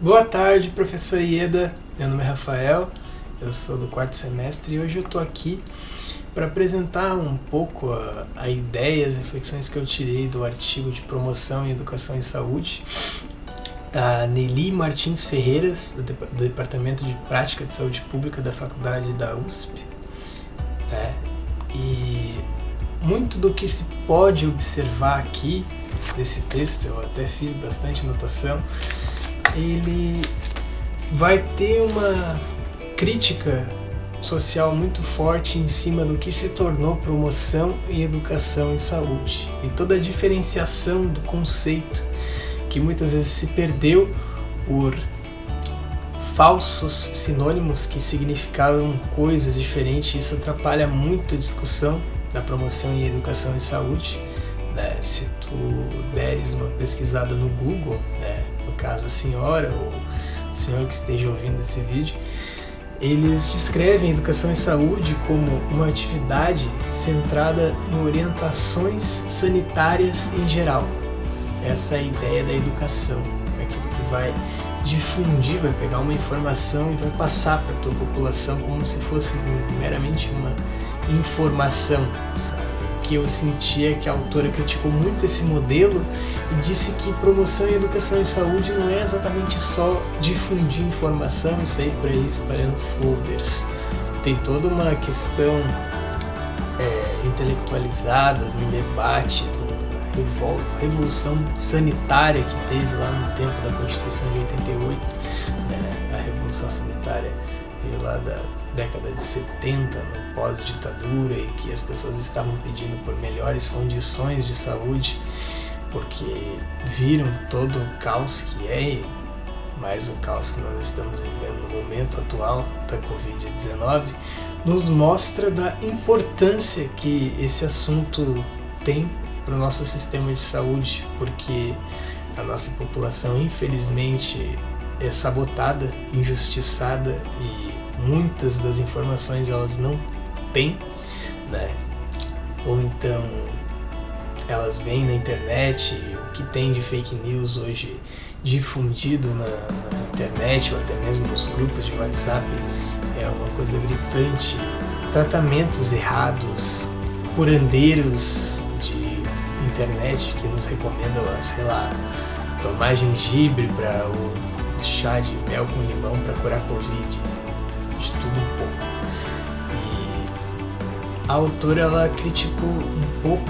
Boa tarde, professor Ieda. Meu nome é Rafael, eu sou do quarto semestre e hoje eu estou aqui para apresentar um pouco a ideia, as reflexões que eu tirei do artigo de promoção em educação e saúde da Nelly Martins Ferreiras, do Departamento de Prática de Saúde Pública da Faculdade da USP. Né? E muito do que se pode observar aqui desse texto, eu até fiz bastante anotação, ele vai ter uma crítica social muito forte em cima do que se tornou promoção em educação e saúde e toda a diferenciação do conceito que muitas vezes se perdeu por falsos sinônimos que significavam coisas diferentes. Isso atrapalha muito a discussão da promoção em educação e saúde. Né? Se tu deres uma pesquisada no Google, né? No caso a senhora ou o senhor que esteja ouvindo esse vídeo, eles descrevem a educação e saúde como uma atividade centrada em orientações sanitárias em geral. Essa é a ideia da educação, aquilo que vai difundir, vai pegar uma informação e vai passar para a tua população como se fosse meramente uma informação, sabe? Que eu sentia que a autora criticou muito esse modelo e disse que promoção em educação e saúde não é exatamente só difundir informação e sair por aí espalhando folders. Tem toda uma questão intelectualizada no debate da revolução sanitária que teve lá no tempo da Constituição de 88, né? A revolução sanitária veio lá da década de 70, no pós-ditadura, e que as pessoas estavam pedindo por melhores condições de saúde, porque viram todo o caos que é, mais o caos que nós estamos vivendo no momento atual da Covid-19, nos mostra da importância que esse assunto tem para o nosso sistema de saúde, porque a nossa população, infelizmente, é sabotada, injustiçada e muitas das informações elas não têm, né? Ou então elas vêm na internet, o que tem de fake news hoje difundido na internet ou até mesmo nos grupos de WhatsApp é uma coisa gritante. Tratamentos errados, curandeiros de internet que nos recomendam, sei lá, tomar gengibre para o chá de mel com limão para curar Covid, de tudo um pouco. E a autora ela criticou um pouco,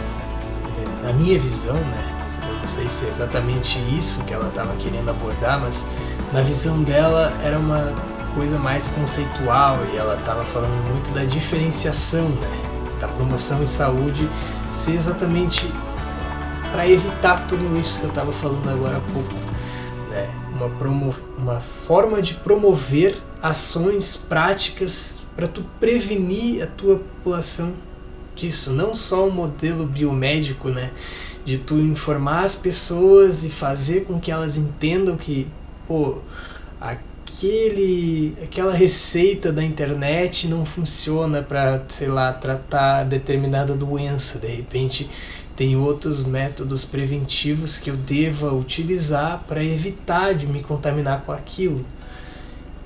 na minha visão, né? Eu não sei se é exatamente isso que ela estava querendo abordar, mas na visão dela era uma coisa mais conceitual e ela estava falando muito da diferenciação, né? Da promoção em saúde ser exatamente para evitar tudo isso que eu estava falando agora há pouco, né? Uma forma de promover ações práticas para tu prevenir a tua população disso, não só um modelo biomédico, né, de tu informar as pessoas e fazer com que elas entendam que, aquela receita da internet não funciona para, sei lá, tratar determinada doença. De repente tem outros métodos preventivos que eu deva utilizar para evitar de me contaminar com aquilo.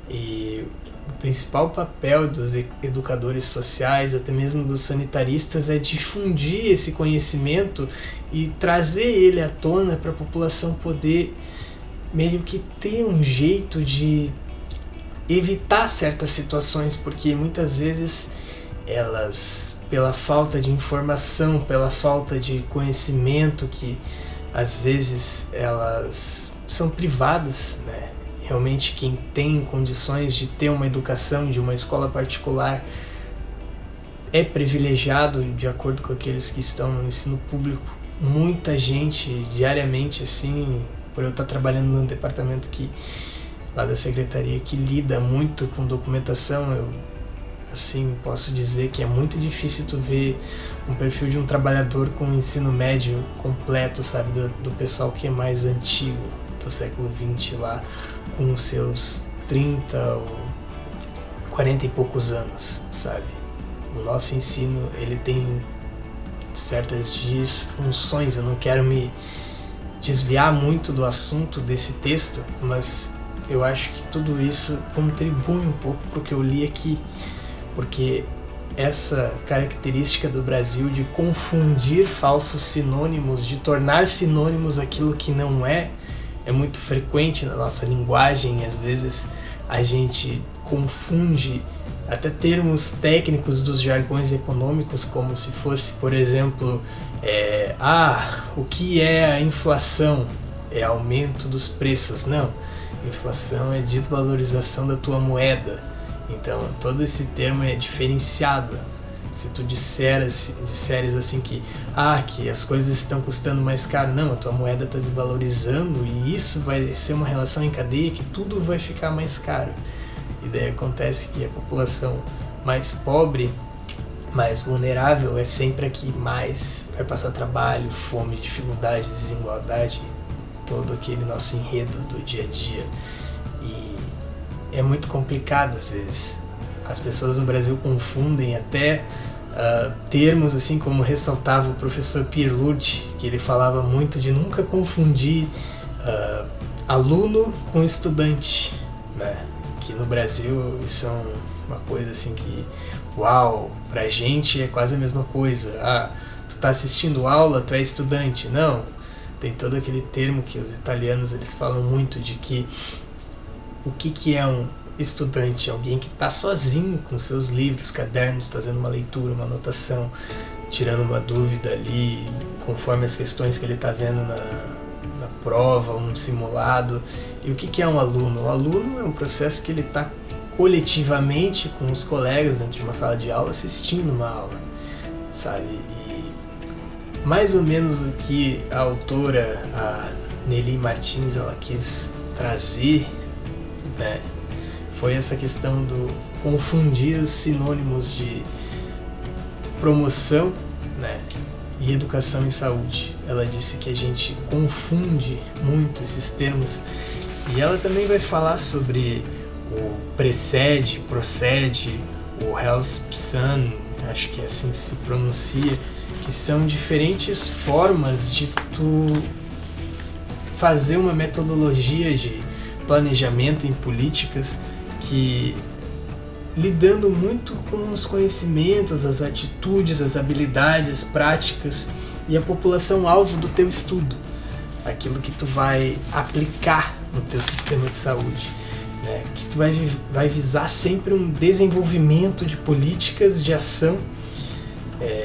E o principal papel dos educadores sociais, até mesmo dos sanitaristas, é difundir esse conhecimento e trazer ele à tona para a população poder meio que ter um jeito de evitar certas situações, porque muitas vezes elas, pela falta de informação, pela falta de conhecimento, que às vezes elas são privadas, né? Realmente quem tem condições de ter uma educação de uma escola particular é privilegiado de acordo com aqueles que estão no ensino público. Muita gente diariamente, assim, por eu estar trabalhando num departamento lá da secretaria que lida muito com documentação, eu assim posso dizer que é muito difícil tu ver um perfil de um trabalhador com ensino médio completo, sabe, do pessoal que é mais antigo, do século XX lá, com seus 30 ou 40 e poucos anos, sabe? O nosso ensino, ele tem certas disfunções. Eu não quero me desviar muito do assunto desse texto, mas eu acho que tudo isso contribui um pouco para o que eu li aqui, porque essa característica do Brasil de confundir falsos sinônimos, de tornar sinônimos aquilo que não é muito frequente na nossa linguagem, e às vezes a gente confunde até termos técnicos dos jargões econômicos como se fosse, por exemplo, o que é a inflação? É aumento dos preços. Não, inflação é desvalorização da tua moeda. Então todo esse termo é diferenciado. Se tu disseres assim que as coisas estão custando mais caro, não, a tua moeda está desvalorizando, e isso vai ser uma relação em cadeia que tudo vai ficar mais caro. E daí acontece que a população mais pobre, mais vulnerável, é sempre a que mais vai passar trabalho, fome, dificuldade, desigualdade, todo aquele nosso enredo do dia a dia. E é muito complicado às vezes. As pessoas no Brasil confundem até termos, assim como ressaltava o professor Pierlucci, que ele falava muito de nunca confundir aluno com estudante, né? Que no Brasil isso é uma coisa assim que, uau, pra gente é quase a mesma coisa. Tu tá assistindo aula, tu é estudante. Não, tem todo aquele termo que os italianos eles falam muito de que o que é um estudante? Alguém que está sozinho com seus livros, cadernos, fazendo uma leitura, uma anotação, tirando uma dúvida ali, conforme as questões que ele está vendo na prova, um simulado. E o que é um aluno? O aluno é um processo que ele está coletivamente com os colegas dentro de uma sala de aula assistindo uma aula, sabe? E mais ou menos o que a autora, a Nelly Martins, ela quis trazer, né, foi essa questão do confundir os sinônimos de promoção, né, e educação em saúde. Ela disse que a gente confunde muito esses termos, e ela também vai falar sobre o precede, procede, o Health-Psan, acho que é assim que se pronuncia, que são diferentes formas de tu fazer uma metodologia de planejamento em políticas que, lidando muito com os conhecimentos, as atitudes, as habilidades, práticas e a população alvo do teu estudo, aquilo que tu vai aplicar no teu sistema de saúde, né? Que tu vai visar sempre um desenvolvimento de políticas de ação,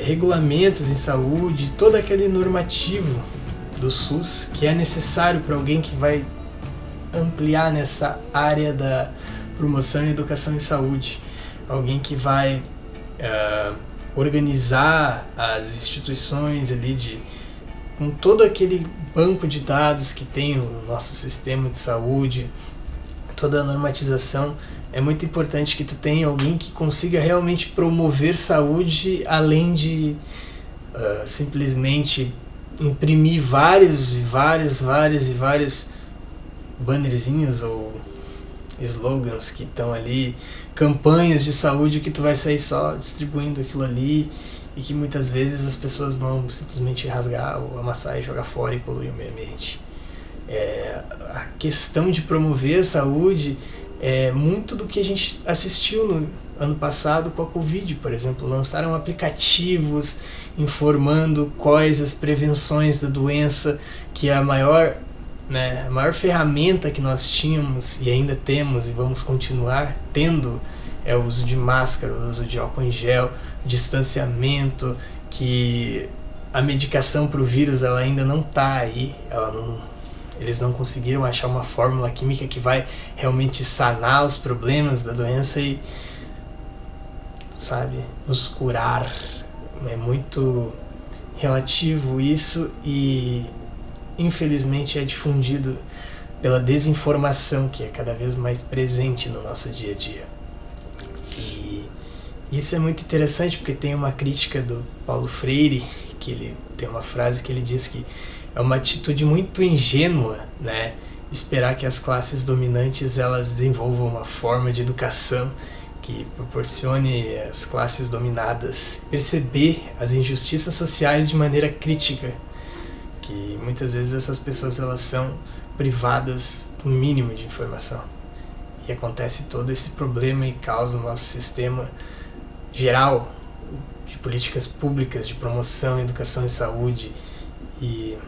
regulamentos em saúde, todo aquele normativo do SUS que é necessário para alguém que vai ampliar nessa área da promoção e educação em saúde, alguém que vai organizar as instituições ali com todo aquele banco de dados que tem o nosso sistema de saúde, toda a normatização. É muito importante que tu tenha alguém que consiga realmente promover saúde, além de simplesmente imprimir vários bannerzinhos ou slogans que estão ali, campanhas de saúde que tu vai sair só distribuindo aquilo ali, e que muitas vezes as pessoas vão simplesmente rasgar ou amassar e jogar fora e poluir o meio ambiente. A questão de promover a saúde é muito do que a gente assistiu no ano passado com a Covid, por exemplo. Lançaram aplicativos informando quais as prevenções da doença, que é a maior ferramenta que nós tínhamos e ainda temos e vamos continuar tendo é o uso de máscara, o uso de álcool em gel, distanciamento, que a medicação para o vírus ela ainda não está aí, eles não conseguiram achar uma fórmula química que vai realmente sanar os problemas da doença e, sabe, nos curar. É muito relativo isso e infelizmente é difundido pela desinformação que é cada vez mais presente no nosso dia a dia. E isso é muito interessante porque tem uma crítica do Paulo Freire, que ele tem uma frase que ele diz que é uma atitude muito ingênua, né, esperar que as classes dominantes elas desenvolvam uma forma de educação que proporcione às classes dominadas perceber as injustiças sociais de maneira crítica, que muitas vezes essas pessoas elas são privadas do mínimo de informação. E acontece todo esse problema e causa o nosso sistema geral de políticas públicas, de promoção, educação e saúde. E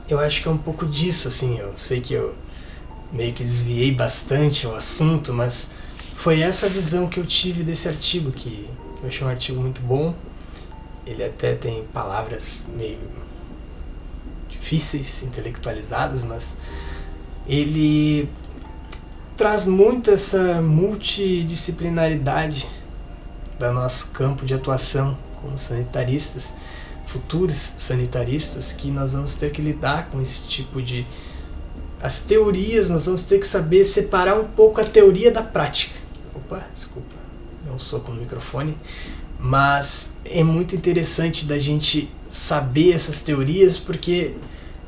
eu acho que é um pouco disso, assim. Eu sei que eu meio que desviei bastante o assunto, mas foi essa visão que eu tive desse artigo, que eu achei um artigo muito bom. Ele até tem palavras meio difíceis, intelectualizadas, mas ele traz muito essa multidisciplinaridade do nosso campo de atuação como sanitaristas, futuros sanitaristas, que nós vamos ter que lidar com esse tipo de... As teorias, nós vamos ter que saber separar um pouco a teoria da prática. Opa, desculpa, deu um soco no microfone. Mas é muito interessante da gente saber essas teorias, porque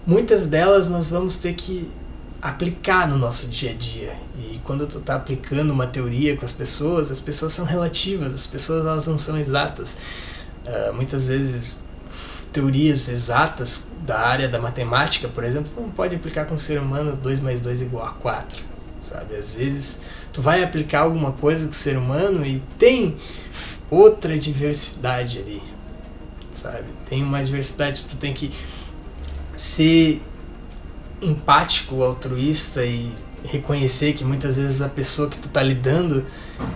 muitas delas nós vamos ter que aplicar no nosso dia a dia. E quando tu está aplicando uma teoria com as pessoas são relativas, as pessoas elas não são exatas. Muitas vezes teorias exatas da área da matemática, por exemplo, não pode aplicar com o ser humano 2 mais 2 igual a 4, sabe? Às vezes tu vai aplicar alguma coisa com o ser humano e tem outra diversidade ali, sabe? Tem uma diversidade, tu tem que ser empático, altruísta e reconhecer que muitas vezes a pessoa que tu tá lidando,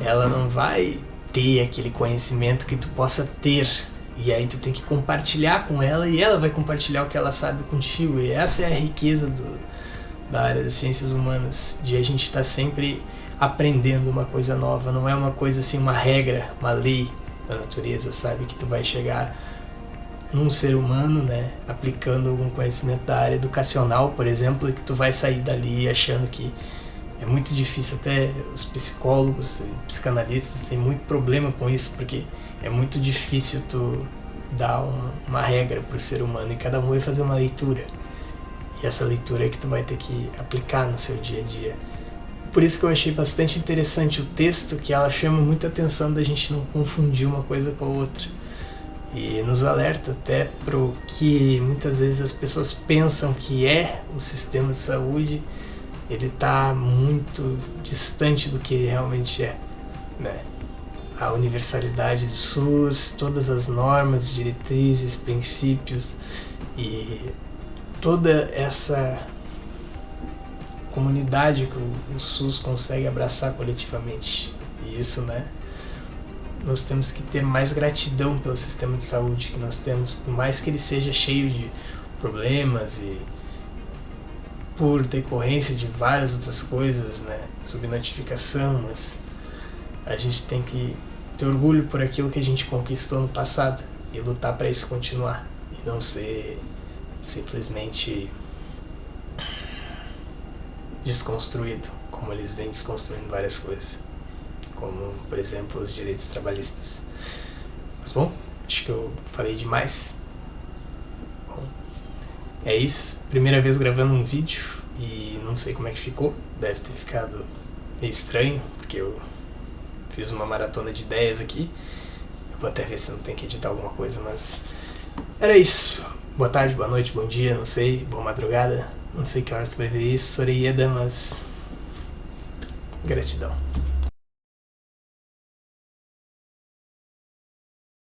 ela não vai ter aquele conhecimento que tu possa ter, e aí tu tem que compartilhar com ela e ela vai compartilhar o que ela sabe contigo. E essa é a riqueza da área das ciências humanas, de a gente estar sempre aprendendo uma coisa nova. Não é uma coisa assim, uma regra, uma lei da natureza, sabe? Que tu vai chegar num ser humano, né, aplicando algum conhecimento da área educacional, por exemplo, e que tu vai sair dali achando que é muito difícil. Até os psicólogos e psicanalistas têm muito problema com isso, porque é muito difícil tu dar uma regra pro ser humano, e cada um vai fazer uma leitura, e essa leitura é que tu vai ter que aplicar no seu dia a dia. Por isso que eu achei bastante interessante o texto, que ela chama muita atenção da gente não confundir uma coisa com a outra, e nos alerta até pro que muitas vezes as pessoas pensam que é o sistema de saúde. Ele está muito distante do que ele realmente é, né? A universalidade do SUS, todas as normas, diretrizes, princípios e toda essa comunidade que o SUS consegue abraçar coletivamente. E isso, né? Nós temos que ter mais gratidão pelo sistema de saúde que nós temos, por mais que ele seja cheio de problemas e por decorrência de várias outras coisas, né? Subnotificação, mas a gente tem que ter orgulho por aquilo que a gente conquistou no passado e lutar para isso continuar, e não ser simplesmente desconstruído, como eles vêm desconstruindo várias coisas, como, por exemplo, os direitos trabalhistas. Mas bom, acho que eu falei demais. Bom, é isso. Primeira vez gravando um vídeo e não sei como é que ficou. Deve ter ficado meio estranho, porque eu fiz uma maratona de ideias aqui. Eu vou até ver se não tem que editar alguma coisa, mas era isso. Boa tarde, boa noite, bom dia, não sei, boa madrugada. Não sei que horas você vai ver isso, Soreyeda, mas gratidão.